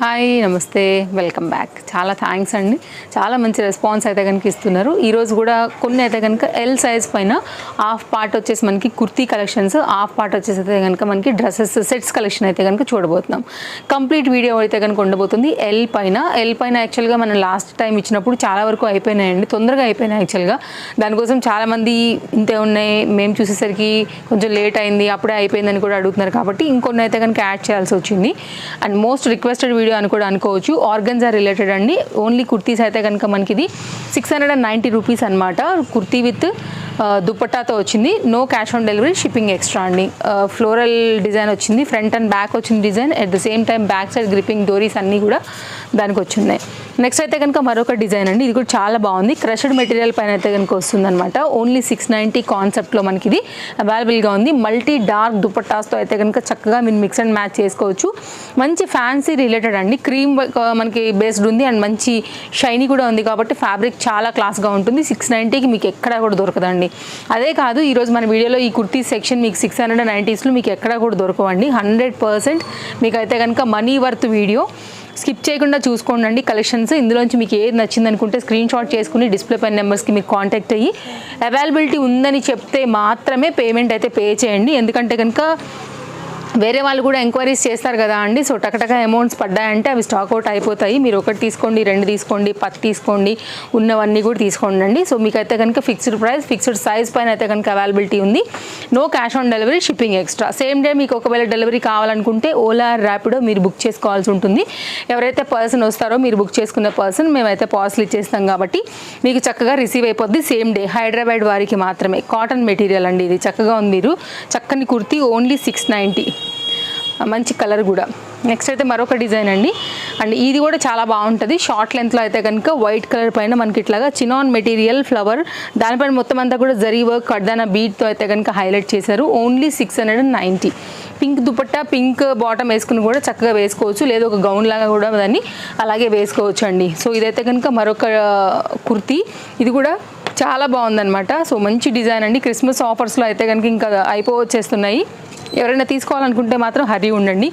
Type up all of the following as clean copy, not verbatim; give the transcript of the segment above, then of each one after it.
Hi నమస్తే welcome back. చాలా thanks అండి, చాలా మంచి రెస్పాన్స్ అయితే కనుక ఇస్తున్నారు. ఈరోజు కూడా కొన్ని అయితే కనుక ఎల్ సైజ్ పైన హాఫ్ పార్ట్ వచ్చేసి మనకి కుర్తీ కలెక్షన్స్, హాఫ్ పార్ట్ వచ్చేసి అయితే కనుక మనకి డ్రెస్సెస్ సెట్స్ కలెక్షన్ అయితే కనుక చూడబోతున్నాం. కంప్లీట్ వీడియో అయితే కనుక ఉండబోతుంది ఎల్ పైన. యాక్చువల్గా మనం లాస్ట్ టైం ఇచ్చినప్పుడు చాలా వరకు అయిపోయినాయండి, తొందరగా అయిపోయినాయి. యాక్చువల్గా దానికోసం చాలామంది ఇంతే ఉన్నాయి, మేము చూసేసరికి కొంచెం లేట్ అయింది, అప్పుడే అయిపోయిందని కూడా అడుగుతున్నారు. కాబట్టి ఇంకొన్ని అయితే కనుక యాడ్ చేయాల్సి వచ్చింది. అండ్ మోస్ట్ రిక్వెస్టెడ్ వీడియో అని కూడా అనుకోవచ్చు. ఆర్గన్జా రిలేటెడ్ అండి. ఓన్లీ కుర్తీస్ అయితే కనుక మనకి ఇది 690 రూపీస్ అనమాట. కుర్తీ విత్ దుపట్టాతో వచ్చింది. No cash on delivery, shipping extra అండి. ఫ్లోరల్ డిజైన్ వచ్చింది, ఫ్రంట్ అండ్ బ్యాక్ వచ్చింది design. At the same time back side gripping డోరీస్ అన్నీ కూడా దానికి వచ్చిన్నాయి. నెక్స్ట్ అయితే కనుక మరొక డిజైన్ అండి, ఇది కూడా చాలా బాగుంది. క్రషడ్ మెటీరియల్ పైన అయితే కనుక వస్తుంది అనమాట. ఓన్లీ 690 కాన్సెప్ట్లో మనకి ఇది అవైలబుల్గా ఉంది. మల్టీ డార్క్ దుపట్టాస్తో అయితే కనుక చక్కగా మీరు మిక్స్ అండ్ మ్యాచ్ చేసుకోవచ్చు. మంచి ఫ్యాన్సీ రిలేటెడ్ అండి, క్రీమ్ మనకి బేస్డ్ ఉంది అండ్ మంచి షైనీ కూడా ఉంది. కాబట్టి ఫ్యాబ్రిక్ చాలా క్లాస్గా ఉంటుంది. 690కి మీకు ఎక్కడా కూడా దొరకదండి. అదే కాదు, ఈరోజు మన వీడియోలో ఈ కుర్తీ సెక్షన్ మీకు 690స్లో మీకు ఎక్కడా కూడా దొరకవండి. 100% మీకు అయితే కనుక మనీ వర్త్ వీడియో. స్కిప్ చేయకుండా చూసుకోండి కలెక్షన్స్. ఇందులోంచి మీకు ఏది నచ్చింది అనుకుంటే స్క్రీన్ షాట్ చేసుకుని డిస్ప్లే పైన నెంబర్స్కి మీకు కాంటాక్ట్ అయ్యి అవైలబిలిటీ ఉందని చెప్తే మాత్రమే పేమెంట్ అయితే పే చేయండి. ఎందుకంటే కనుక వేరే వాళ్ళు కూడా ఎంక్వైరీస్ చేస్తారు కదా అండి. సో టకటక అమౌంట్స్ పడ్డాయంటే అవి స్టాక్ అవుట్ అయిపోతాయి. మీరు ఒకటి తీసుకోండి, 2 తీసుకోండి, 10 తీసుకోండి, ఉన్నవన్నీ కూడా తీసుకోండి అండి. సో మీకైతే కనుక ఫిక్స్డ్ ప్రైస్, ఫిక్స్డ్ సైజ్ పైన అయితే కనుక అవైలబిలిటీ ఉంది. No cash on delivery, shipping extra. Same day మీకు ఒకవేళ డెలివరీ కావాలనుకుంటే ఓలా, ర్యాపిడో మీరు బుక్ చేసుకోవాల్సి ఉంటుంది. ఎవరైతే పర్సన్ వస్తారో మీరు బుక్ చేసుకున్న పర్సన్ మేమైతే పార్సల్ ఇచ్చేస్తాం కాబట్టి మీకు చక్కగా రిసీవ్ అయిపోద్ది సేమ్ డే. హైదరాబాద్ వారికి మాత్రమే. కాటన్ మెటీరియల్ అండి, ఇది చక్కగా ఉంది. మీరు చక్కని కుర్తీ ఓన్లీ 690, మంచి కలర్ కూడా. నెక్స్ట్ అయితే మరొక డిజైన్ అండి, అండ్ ఇది కూడా చాలా బాగుంటుంది. షార్ట్ లెంత్లో అయితే కనుక వైట్ కలర్ పైన మనకి ఇట్లాగా చినాన్ మెటీరియల్ ఫ్లవర్, దానిపైన మొత్తం అంతా కూడా జరీ వర్క్, కడ్దానా బీట్తో అయితే కనుక హైలైట్ చేశారు. Only 690. Pink dupatta, pink bottom వేసుకుని కూడా చక్కగా వేసుకోవచ్చు, లేదా ఒక గౌన్ లాగా కూడా దాన్ని అలాగే వేసుకోవచ్చు అండి. సో ఇదైతే కనుక మరొక కుర్తీ, ఇది కూడా చాలా బాగుందన్నమాట. సో మంచి డిజైన్ అండి. క్రిస్మస్ ఆఫర్స్లో అయితే కనుక ఇంకా అయిపోవచ్చేస్తున్నాయి. ఎవరైనా తీసుకోవాలనుకుంటే మాత్రం హరీ ఉండండి.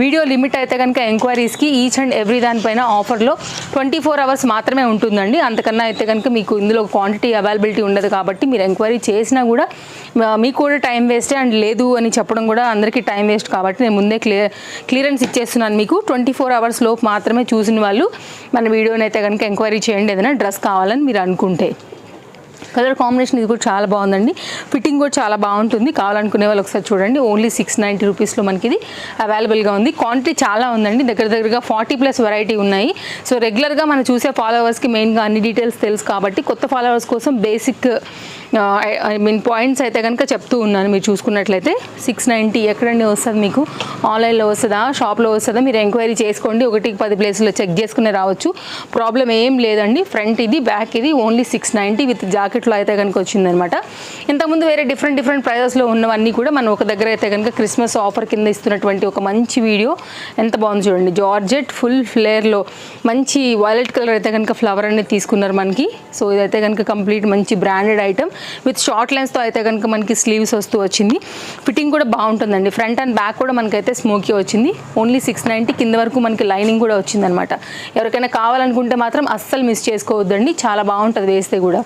వీడియో లిమిట్ అయితే కనుక ఎంక్వైరీస్కి ఈచ్ అండ్ ఎవ్రీ దానిపైన ఆఫర్లో 24 అవర్స్ మాత్రమే ఉంటుందండి. అంతకన్నా అయితే కనుక మీకు ఇందులో క్వాంటిటీ అవైలబిలిటీ ఉండదు. కాబట్టి మీరు ఎంక్వైరీ చేసినా కూడా మీకు కూడా టైం వేస్టే. అండ్ లేదు అని చెప్పడం కూడా అందరికీ టైం వేస్ట్. కాబట్టి నేను ముందే క్లియరెన్స్ ఇచ్చేస్తున్నాను మీకు. 24 అవర్స్ లోపు మాత్రమే చూసిన వాళ్ళు మన వీడియోని అయితే కనుక ఎంక్వైరీ చేయండి, ఏదైనా డ్రెస్ కావాలని మీరు అనుకుంటే. కలర్ కాంబినేషన్ ఇది కూడా చాలా బాగుందండి. ఫిట్టింగ్ కూడా చాలా బాగుంటుంది. కావాలనుకునే వాళ్ళు ఒకసారి చూడండి. ఓన్లీ 690 రూపీస్లో మనకి ఇది అవైలబుల్గా ఉంది. క్వాంటిటీ చాలా ఉందండి, దగ్గరగా 40+ వెరైటీ ఉన్నాయి. సో రెగ్యులర్గా మనం చూసే ఫాలోవర్స్కి మెయిన్గా అన్ని డీటెయిల్స్ తెలుసు. కాబట్టి కొత్త ఫాలోవర్స్ కోసం బేసిక్ పాయింట్స్ అయితే కనుక చెప్తూ ఉన్నాను. మీరు చూసుకున్నట్లయితే 690 ఎక్కడండి వస్తుంది మీకు? ఆన్లైన్లో వస్తుందా, షాప్లో వస్తుందా? మీరు ఎంక్వైరీ చేసుకోండి. 1కి 10 ప్లేసుల్లో చెక్ చేసుకునే రావచ్చు, ప్రాబ్లం ఏం లేదండి. ఫ్రంట్ ఇది, బ్యాక్ ఇది. ఓన్లీ 690 విత్ జాకెట్లో అయితే కనుక వచ్చిందనమాట. ఇంతకుముందు వేరే డిఫరెంట్ ప్రైజెస్లో ఉన్నవన్నీ కూడా మనం ఒక దగ్గర అయితే కనుక క్రిస్మస్ ఆఫర్ కింద ఇస్తున్నటువంటి ఒక మంచి వీడియో. ఎంత బాగుంది చూడండి. జార్జెట్ ఫుల్ ఫ్లేర్లో మంచి వైలెట్ కలర్ అయితే కనుక ఫ్లవర్ అనేది తీసుకున్నారు మనకి. సో ఇదైతే కనుక కంప్లీట్ మంచి బ్రాండెడ్ ఐటమ్ విత్ షార్ట్ లెన్స్తో అయితే కనుక మనకి స్లీవ్స్ వస్తూ వచ్చింది. ఫిట్టింగ్ కూడా బాగుంటుందండి. ఫ్రంట్ అండ్ బ్యాక్ కూడా మనకైతే స్మోకీ వచ్చింది. ఓన్లీ 690. కింద వరకు మనకి లైనింగ్ కూడా వచ్చిందనమాట. ఎవరికైనా కావాలనుకుంటే మాత్రం అస్సలు మిస్ చేసుకోవద్దండి, చాలా బాగుంటుంది వేస్తే కూడా.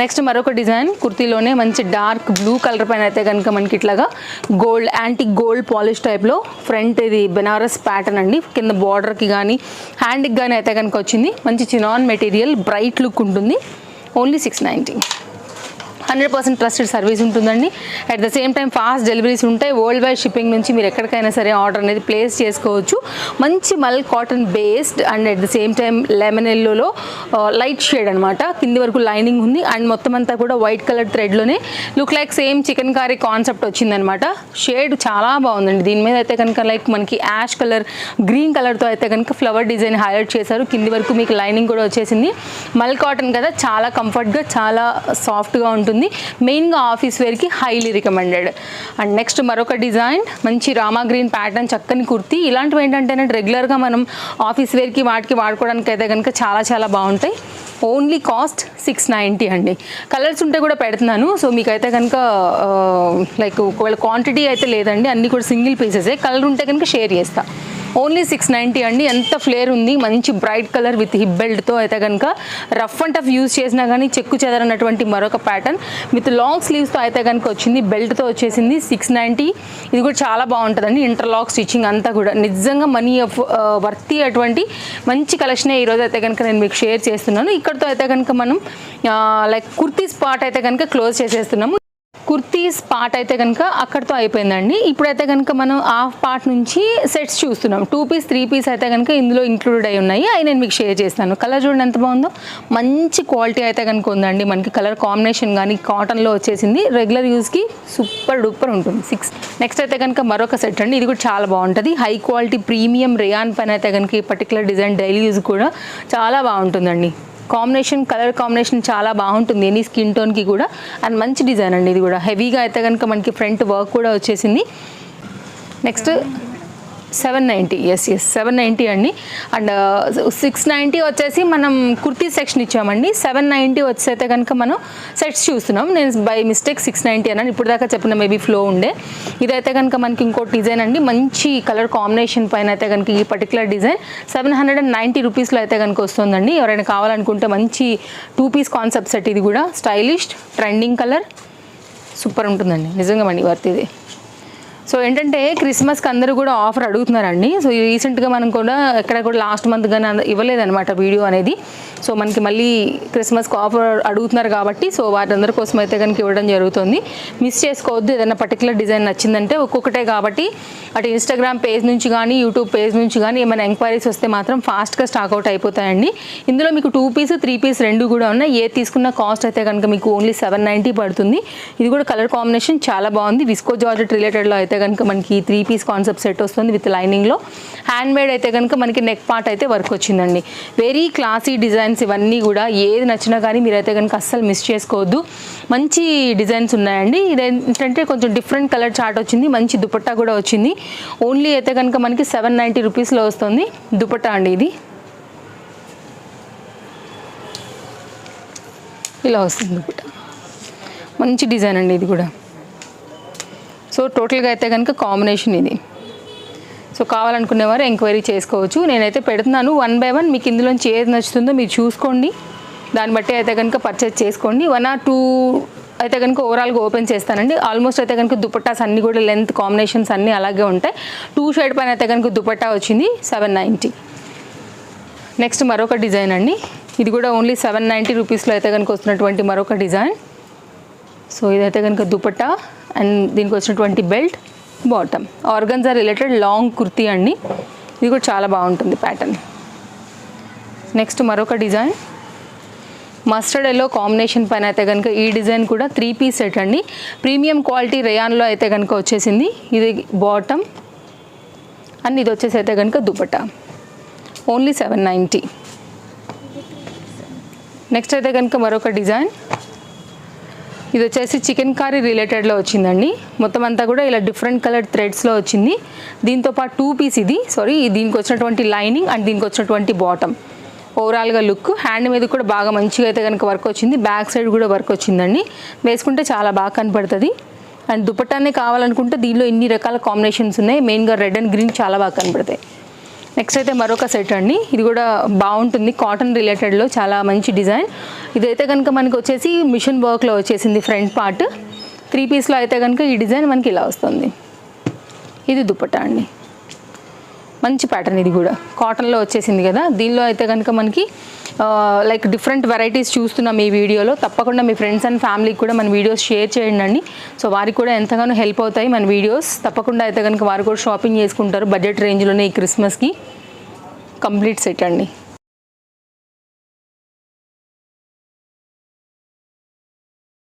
నెక్స్ట్ మరొక డిజైన్, కుర్తీలోనే మంచి డార్క్ బ్లూ కలర్ పైన అయితే కనుక మనకి ఇట్లాగా గోల్డ్, యాంటిక్ గోల్డ్ పాలిష్ టైప్లో. ఫ్రంట్ ఇది బెనారస్ ప్యాటర్న్ అండి. కింద బార్డర్కి కానీ హ్యాండ్కి కానీ అయితే కనుక వచ్చింది. మంచి చినాన్ మెటీరియల్, బ్రైట్ లుక్ ఉంటుంది. ఓన్లీ 690. 100% ట్రస్టెడ్ సర్వీస్ ఉంటుందండి. At the same time fast deliveries ఉంటాయి. వరల్డ్ వైడ్ షిప్పింగ్ నుంచి మీరు ఎక్కడికైనా సరే ఆర్డర్ అనేది ప్లేస్ చేసుకోవచ్చు. మంచి mul cotton based and at the same time lemon ఎల్లోలో లైట్ షేడ్ అనమాట. కింది వరకు లైనింగ్ ఉంది అండ్ మొత్తం అంతా కూడా వైట్ కలర్ థ్రెడ్లోనే look like same chikankari concept వచ్చిందనమాట. షేడ్ చాలా బాగుందండి. దీని మీద అయితే కనుక లైక్ మనకి యాష్ కలర్, గ్రీన్ కలర్తో అయితే కనుక ఫ్లవర్ డిజైన్ హైలైట్ చేశారు. కింది వరకు మీకు లైనింగ్ కూడా వచ్చేసింది. మల్ కాటన్ కదా, చాలా కంఫర్ట్గా, చాలా సాఫ్ట్గా ఉంటుంది. మెయిన్గా ఆఫీస్ వేర్కి హైలీ రికమెండెడ్. అండ్ నెక్స్ట్ మరొక డిజైన్, మంచి రామా గ్రీన్ ప్యాటర్న్, చక్కని కుర్తీ. ఇలాంటివి ఏంటంటే రెగ్యులర్గా మనం ఆఫీస్ వేర్కి వాటికి వాడుకోవడానికి అయితే కనుక చాలా బాగుంటాయి. ఓన్లీ కాస్ట్ 690 అండి. కలర్స్ ఉంటే కూడా పెడుతున్నాను. సో మీకైతే కనుక లైక్ ఒకవేళ క్వాంటిటీ అయితే లేదండి, అన్నీ కూడా సింగిల్ పీసెసే. కలర్ ఉంటే కనుక షేర్ చేస్తా. ఓన్లీ 690 అండి. ఎంత ఫ్లేర్ ఉంది, మంచి బ్రైట్ కలర్ విత్ హిప్ బెల్ట్తో అయితే కనుక రఫ్ అండ్ టఫ్ యూజ్ చేసినా కానీ చెక్కు చెదరనటువంటి మరొక ప్యాటర్న్ విత్ లాంగ్ స్లీవ్స్తో అయితే కనుక వచ్చింది, బెల్ట్తో వచ్చేసింది. 690. ఇది కూడా చాలా బాగుంటుందండి. ఇంటర్లాక్ స్టిచ్చింగ్ అంతా కూడా నిజంగా మనీ వర్తి అటువంటి మంచి కలెక్షనే ఈరోజు అయితే కనుక నేను మీకు షేర్ చేస్తున్నాను. ఇక్కడతో అయితే కనుక మనం లైక్ కుర్తీస్ పార్ట్ అయితే కనుక క్లోజ్ చేసేస్తున్నాము. కుర్తీస్ పార్ట్ అయితే కనుక అక్కడితో అయిపోయిందండి. ఇప్పుడైతే కనుక మనం హాఫ్ పార్ట్ నుంచి సెట్స్ చూస్తున్నాం. 2 పీస్ 3 పీస్ అయితే కనుక ఇందులో ఇంక్లూడెడ్ అయి ఉన్నాయి. అవి నేను మీకు షేర్ చేస్తాను. కలర్ చూడండి ఎంత బాగుందో, మంచి క్వాలిటీ అయితే కనుక ఉందండి. మనకి కలర్ కాంబినేషన్ కానీ కాటన్లో వచ్చేసింది. రెగ్యులర్ యూస్కి సూపర్ డూపర్ ఉంటుంది. 6. నెక్స్ట్ అయితే కనుక మరొక సెట్ అండి. ఇది కూడా చాలా బాగుంటుంది. హై క్వాలిటీ ప్రీమియం రేయాన్ పైన అయితే కనుక ఈ పర్టికులర్ డిజైన్ డైలీ యూజ్ కూడా చాలా బాగుంటుందండి. కాంబినేషన్ కలర్ కాంబినేషన్ చాలా బాగుంటుంది ఎనీ స్కిన్ టోన్కి కూడా. అండ్ మంచి డిజైన్ అండి. ఇది కూడా హెవీగా అయితే కనుక మనకి ఫ్రంట్ వర్క్ కూడా వచ్చేసింది. నెక్స్ట్ 790. ఎస్ 790 అండి. అండ్ 690 వచ్చేసి మనం కుర్తీ సెక్షన్ ఇచ్చామండి. 790 వచ్చి అయితే కనుక మనం సెట్స్ చూస్తున్నాం. నేను బై మిస్టేక్ 690 అన్నాను. ఇప్పుడు దాకా చెప్పిన మేబీ ఫ్లో ఉండే. ఇదైతే కనుక మనకి ఇంకో డిజైన్ అండి. మంచి కలర్ కాంబినేషన్ పైన అయితే కనుక ఈ పర్టికులర్ డిజైన్ 790 రూపీస్లో అయితే కనుక వస్తుందండి. ఎవరైనా కావాలనుకుంటే మంచి 2 పీస్ కాన్సెప్ట్ సెట్. ఇది కూడా స్టైలిష్ ట్రెండింగ్ కలర్ సూపర్ ఉంటుందండి నిజంగా మనీ వర్త్ ఇది. సో ఏంటంటే క్రిస్మస్కి అందరూ కూడా ఆఫర్ అడుగుతున్నారండి. సో రీసెంట్గా మనం కూడా ఎక్కడ కూడా లాస్ట్ మంత్ కానీ ఇవ్వలేదన్నమాట వీడియో అనేది. సో మనకి మళ్ళీ క్రిస్మస్కి ఆఫర్ అడుగుతున్నారు కాబట్టి సో వారందరి కోసం అయితే కనుక ఇవ్వడం జరుగుతుంది. మిస్ చేసుకోవద్దు. ఏదైనా పర్టికులర్ డిజైన్ నచ్చిందంటే ఒక్కొక్కటే కాబట్టి అటు ఇన్స్టాగ్రామ్ పేజ్ నుంచి కానీ యూట్యూబ్ పేజ్ నుంచి కానీ ఏమైనా ఎంక్వైరీస్ వస్తే మాత్రం ఫాస్ట్గా స్టాక్అవుట్ అయిపోతాయండి. ఇందులో మీకు 2 పీస్ 3 పీస్ రెండు కూడా ఉన్నాయి. ఏ తీసుకున్న కాస్ట్ అయితే కనుక మీకు ఓన్లీ 790 పడుతుంది. ఇది కూడా కలర్ కాంబినేషన్ చాలా బాగుంది. విస్కో జార్జెట్ రిలేటెడ్లో అయితే కనుక మనకి 3 పీస్ కాన్సెప్ట్ సెట్ వస్తుంది విత్ లైనింగ్లో. హ్యాండ్ మేడ్ అయితే కనుక మనకి నెక్ పార్ట్ అయితే వర్క్ వచ్చిందండి. వెరీ క్లాసీ డిజైన్స్ ఇవన్నీ కూడా. ఏది నచ్చినా కానీ మీరైతే కనుక అస్సలు మిస్ చేసుకోవద్దు. మంచి డిజైన్స్ ఉన్నాయండి. ఇది ఏంటంటే కొంచెం డిఫరెంట్ కలర్ చార్ట్ వచ్చింది. మంచి దుపట్టా కూడా వచ్చింది. ఓన్లీ అయితే కనుక మనకి 790 రూపీస్లో వస్తుంది దుపట్టా అండి. ఇది ఇలా వస్తుంది దుపట్టా. మంచి డిజైన్ అండి ఇది కూడా. సో టోటల్గా అయితే కనుక కాంబినేషన్ ఇది. సో కావాలనుకునేవారు ఎంక్వైరీ చేసుకోవచ్చు. నేనైతే పెడుతున్నాను 1 by 1. మీకు ఇందులోంచి ఏది నచ్చుతుందో మీరు చూసుకోండి. దాన్ని బట్టి అయితే కనుక పర్చేజ్ చేసుకోండి. 1 or 2 అయితే కనుక ఓవరాల్గా ఓపెన్ చేస్తానండి. ఆల్మోస్ట్ అయితే కనుక దుపట్టాస్ అన్నీ కూడా లెంత్ కాంబినేషన్స్ అన్నీ అలాగే ఉంటాయి. 2 షేడ్ పైన అయితే కనుక దుపట్టా వచ్చింది 790. నెక్స్ట్ మరొక డిజైన్ అండి. ఇది కూడా ఓన్లీ 790 రూపీస్లో అయితే కనుక వస్తున్నటువంటి మరొక డిజైన్. సో ఇదైతే కనుక దుపట్టా అండ్ దీనికి వచ్చినటువంటి belt, bottom organza related long kurti అండి. ఇది కూడా చాలా బాగుంటుంది ప్యాటర్న్. నెక్స్ట్ మరొక డిజైన్ మస్టర్డ్ ఎల్లో కాంబినేషన్ పైన అయితే కనుక ఈ డిజైన్ కూడా 3 పీస్ సెట్ అండి. ప్రీమియం క్వాలిటీ రేయాన్లో అయితే కనుక వచ్చేసింది. ఇది బాటమ్ అండ్ ఇది వచ్చేసి అయితే కనుక దుపట్టా ఓన్లీ 790. నెక్స్ట్ అయితే కనుక మరొక డిజైన్. ఇది వచ్చేసి చికెన్ కర్రీ రిలేటెడ్లో వచ్చిందండి. మొత్తం అంతా కూడా ఇలా డిఫరెంట్ కలర్ థ్రెడ్స్లో వచ్చింది. దీంతో పాటు 2 పీస్ ఇది దీనికి వచ్చినటువంటి లైనింగ్ అండ్ దీనికి వచ్చినటువంటి బాటమ్. ఓవరాల్గా లుక్ హ్యాండ్ మీద కూడా బాగా మంచిగా అయితే కనుక వర్క్ వచ్చింది. బ్యాక్ సైడ్ కూడా వర్క్ వచ్చిందండి. వేసుకుంటే చాలా బాగా కనపడుతుంది. అండ్ దుపట్టానే కావాలనుకుంటే దీనిలో ఇన్ని రకాల కాంబినేషన్స్ ఉన్నాయి. మెయిన్గా రెడ్ అండ్ గ్రీన్ చాలా బాగా కనపడతాయి. నెక్స్ట్ అయితే మరొక సెట్ అండి. ఇది కూడా బాగుంటుంది. కాటన్ రిలేటెడ్లో చాలా మంచి డిజైన్. ఇదైతే కనుక మనకి వచ్చేసి మిషన్ వర్క్లో వచ్చేసింది ఫ్రంట్ పార్ట్. 3 పీస్లో అయితే కనుక ఈ డిజైన్ మనకి ఇలా వస్తుంది. ఇది దుపట్టా అండి. మంచి ప్యాటర్న్. ఇది కూడా కాటన్లో వచ్చేసింది కదా. దీనిలో అయితే కనుక మనకి లైక్ డిఫరెంట్ వెరైటీస్ చూస్తున్నాం ఈ వీడియోలో. తప్పకుండా మీ ఫ్రెండ్స్ అండ్ ఫ్యామిలీకి కూడా మన వీడియోస్ షేర్ చేయండి అండి. సో వారికి కూడా ఎంతగానో హెల్ప్ అవుతాయి మన వీడియోస్. తప్పకుండా అయితే కనుక వారు కూడా షాపింగ్ చేసుకుంటారు బడ్జెట్ రేంజ్లోనే ఈ క్రిస్మస్కి. కంప్లీట్ సెట్ అండి.